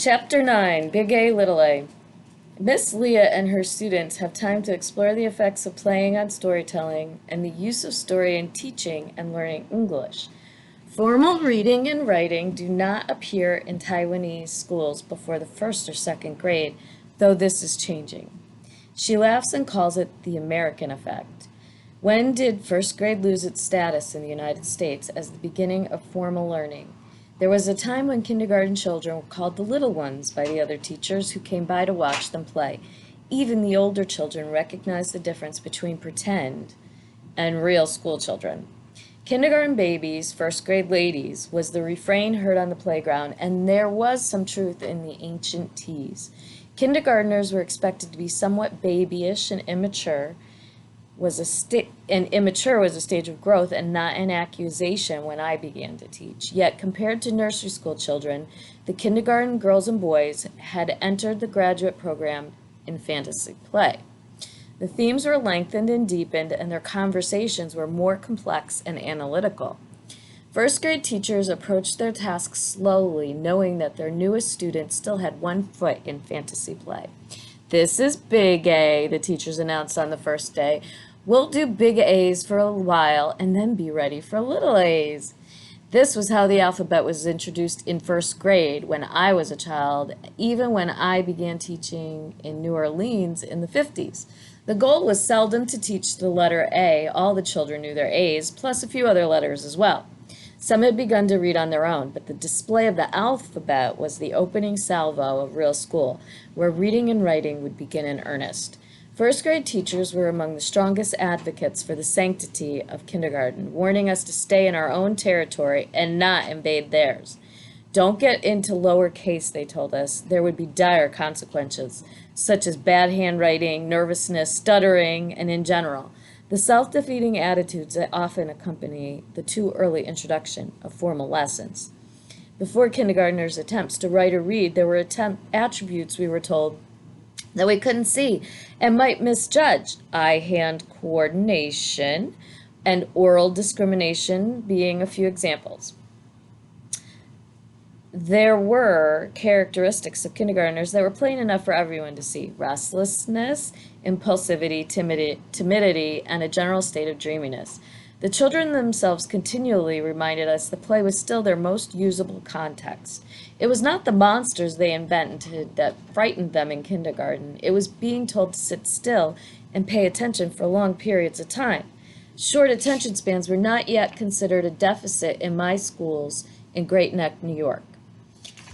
Chapter 9, Big A, Little A. Miss Leah and her students have time to explore the effects of playing on storytelling and the use of story in teaching and learning English. Formal reading and writing do not appear in Taiwanese schools before the first or second grade, though this is changing. She laughs and calls it the American effect. When did first grade lose its status in the United States as the beginning of formal learning? There was a time when kindergarten children were called the little ones by the other teachers who came by to watch them play. Even the older children recognized the difference between pretend and real school children. Kindergarten babies, first grade ladies was the refrain heard on the playground, and there was some truth in the ancient tease. Kindergartners were expected to be somewhat babyish and immature, immature was a stage of growth and not an accusation when I began to teach. Yet compared to nursery school children, the kindergarten girls and boys had entered the graduate program in fantasy play. The themes were lengthened and deepened, and their conversations were more complex and analytical. First grade teachers approached their tasks slowly, knowing that their newest students still had one foot in fantasy play. "This is Big A," the teachers announced on the first day. "We'll do Big A's for a while and then be ready for Little A's." This was how the alphabet was introduced in first grade when I was a child, even when I began teaching in New Orleans in the 50s. The goal was seldom to teach the letter A. All the children knew their A's, plus a few other letters as well. Some had begun to read on their own, but the display of the alphabet was the opening salvo of real school, where reading and writing would begin in earnest. First grade teachers were among the strongest advocates for the sanctity of kindergarten, warning us to stay in our own territory and not invade theirs. "Don't get into lower case," they told us. There would be dire consequences, such as bad handwriting, nervousness, stuttering, and in general, the self-defeating attitudes that often accompany the too early introduction of formal lessons. Before kindergartners' attempts to write or read, there were attributes, we were told, that we couldn't see and might misjudge: eye-hand coordination and oral discrimination being a few examples. There were characteristics of kindergartners that were plain enough for everyone to see: restlessness, impulsivity, timidity, and a general state of dreaminess. The children themselves continually reminded us that play was still their most usable context. It was not the monsters they invented that frightened them in kindergarten. It was being told to sit still and pay attention for long periods of time. Short attention spans were not yet considered a deficit in my schools in Great Neck, New York,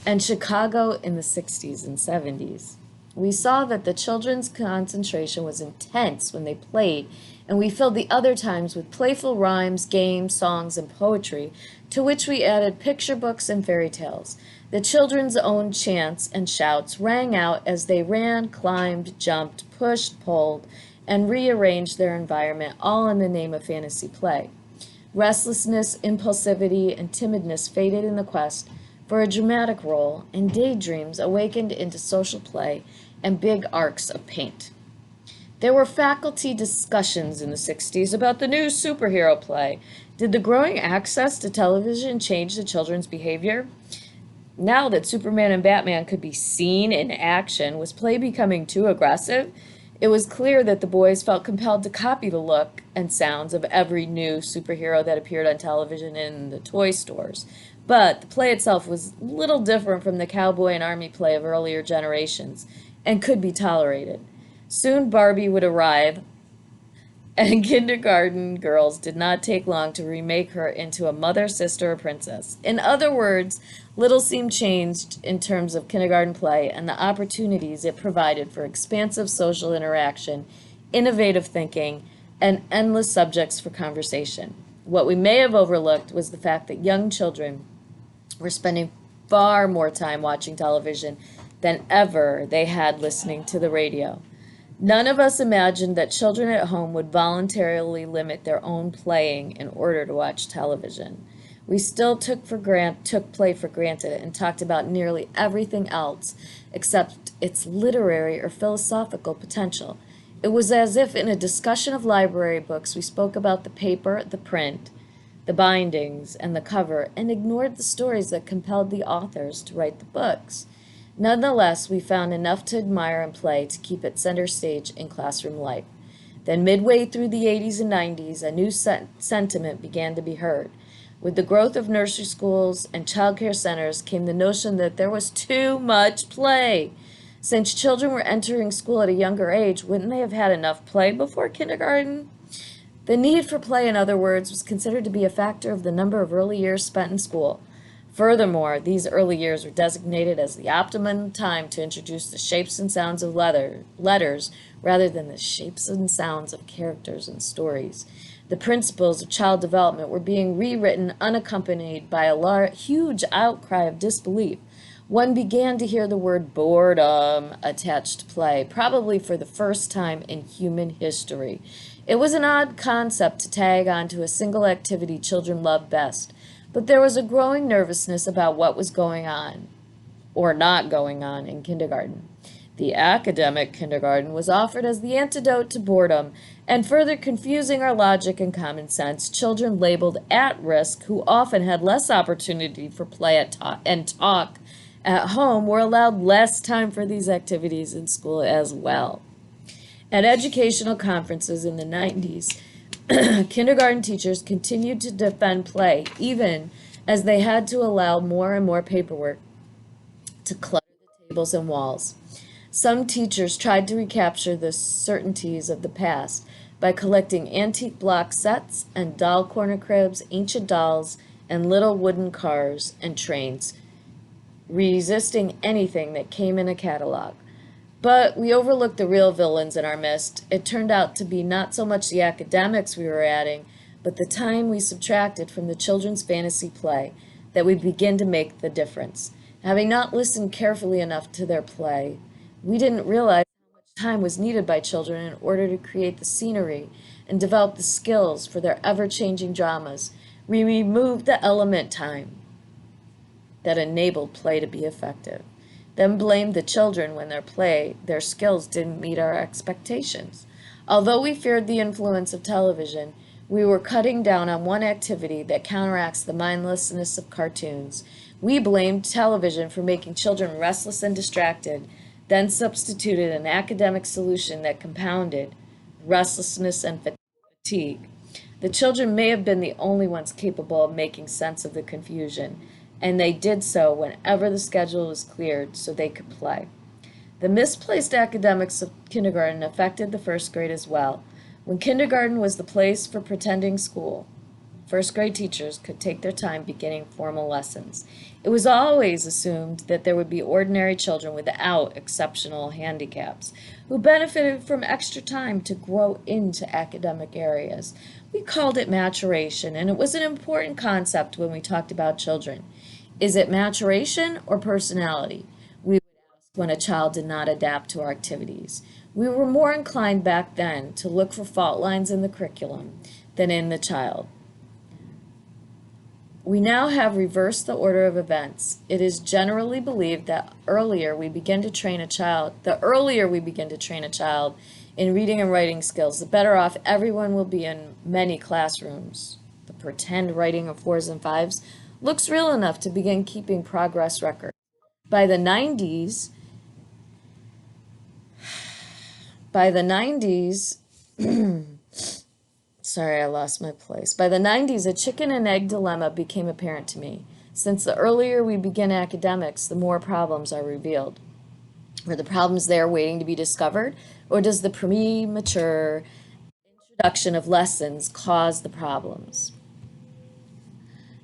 and Chicago in the 60s and 70s. We saw that the children's concentration was intense when they played, and we filled the other times with playful rhymes, games, songs, and poetry, to which we added picture books and fairy tales. The children's own chants and shouts rang out as they ran, climbed, jumped, pushed, pulled, and rearranged their environment, all in the name of fantasy play. Restlessness, impulsivity, and timidness faded in the quest for a dramatic role, and daydreams awakened into social play and big arcs of paint. There were faculty discussions in the 60s about the new superhero play. Did the growing access to television change the children's behavior? Now that Superman and Batman could be seen in action, was play becoming too aggressive? It was clear that the boys felt compelled to copy the look and sounds of every new superhero that appeared on television in the toy stores. But the play itself was little different from the cowboy and army play of earlier generations and could be tolerated. Soon Barbie would arrive, and kindergarten girls did not take long to remake her into a mother, sister, or princess. In other words, little seemed changed in terms of kindergarten play and the opportunities it provided for expansive social interaction, innovative thinking, and endless subjects for conversation. What we may have overlooked was the fact that young children were spending far more time watching television than ever they had listening to the radio. None of us imagined that children at home would voluntarily limit their own playing in order to watch television. We still took play for granted and talked about nearly everything else except its literary or philosophical potential. It was as if in a discussion of library books we spoke about the paper, the print, the bindings, and the cover, and ignored the stories that compelled the authors to write the books. Nonetheless, we found enough to admire and play to keep it center stage in classroom life. Then, midway through the 80s and 90s, a new sentiment began to be heard. With the growth of nursery schools and childcare centers came the notion that there was too much play. Since children were entering school at a younger age, wouldn't they have had enough play before kindergarten? The need for play, in other words, was considered to be a factor of the number of early years spent in school. Furthermore, these early years were designated as the optimum time to introduce the shapes and sounds of letters rather than the shapes and sounds of characters and stories. The principles of child development were being rewritten unaccompanied by a huge outcry of disbelief. One began to hear the word boredom attached to play, probably for the first time in human history. It was an odd concept to tag onto a single activity children loved best, but there was a growing nervousness about what was going on, or not going on, in kindergarten. The academic kindergarten was offered as the antidote to boredom, and further confusing our logic and common sense, children labeled at risk, who often had less opportunity for play and talk at home, were allowed less time for these activities in school as well. At educational conferences in the 90s, kindergarten teachers continued to defend play, even as they had to allow more and more paperwork to clutter the tables and walls. Some teachers tried to recapture the certainties of the past by collecting antique block sets and doll corner cribs, ancient dolls, and little wooden cars and trains, resisting anything that came in a catalog. But we overlooked the real villains in our midst. It turned out to be not so much the academics we were adding, but the time we subtracted from the children's fantasy play that would begin to make the difference. Having not listened carefully enough to their play, we didn't realize how much time was needed by children in order to create the scenery and develop the skills for their ever-changing dramas. We removed the element time that enabled play to be effective, then blamed the children when their skills didn't meet our expectations. Although we feared the influence of television, we were cutting down on one activity that counteracts the mindlessness of cartoons. We blamed television for making children restless and distracted, then substituted an academic solution that compounded restlessness and fatigue. The children may have been the only ones capable of making sense of the confusion, and they did so whenever the schedule was cleared so they could play. The misplaced academics of kindergarten affected the first grade as well. When kindergarten was the place for pretending school, first grade teachers could take their time beginning formal lessons. It was always assumed that there would be ordinary children without exceptional handicaps who benefited from extra time to grow into academic areas. We called it maturation, and it was an important concept when we talked about children. Is it maturation or personality? We would ask when a child did not adapt to our activities. We were more inclined back then to look for fault lines in the curriculum than in the child. We now have reversed the order of events. It is generally believed that the earlier we begin to train a child in reading and writing skills, the better off everyone will be in many classrooms. The pretend writing of 4s and 5s looks real enough to begin keeping progress records. By the 90s, sorry, I lost my place. By the 90s, a chicken and egg dilemma became apparent to me. Since the earlier we begin academics, the more problems are revealed. Are the problems there waiting to be discovered, or does the premature introduction of lessons cause the problems?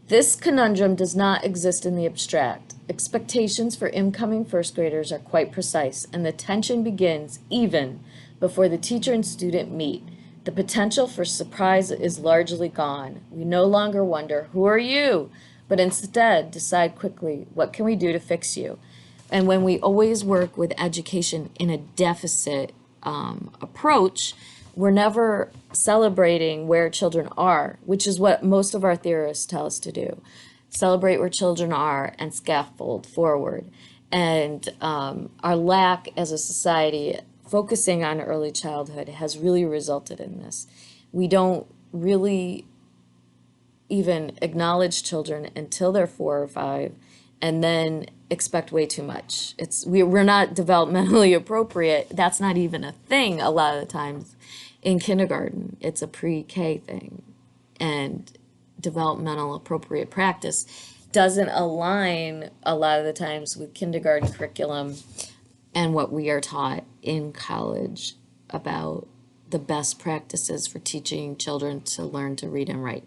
This conundrum does not exist in the abstract. Expectations for incoming first graders are quite precise, and the tension begins even before the teacher and student meet. The potential for surprise is largely gone. We no longer wonder, who are you? But instead decide quickly, what can we do to fix you? And when we always work with education in a deficit approach, we're never celebrating where children are, which is what most of our theorists tell us to do. Celebrate where children are and scaffold forward. And our lack as a society focusing on early childhood has really resulted in this. We don't really even acknowledge children until they're 4 or 5, and then expect way too much. We're not developmentally appropriate. That's not even a thing a lot of the times in kindergarten. It's a pre-K thing. And developmental appropriate practice doesn't align a lot of the times with kindergarten curriculum and what we are taught in college about the best practices for teaching children to learn to read and write.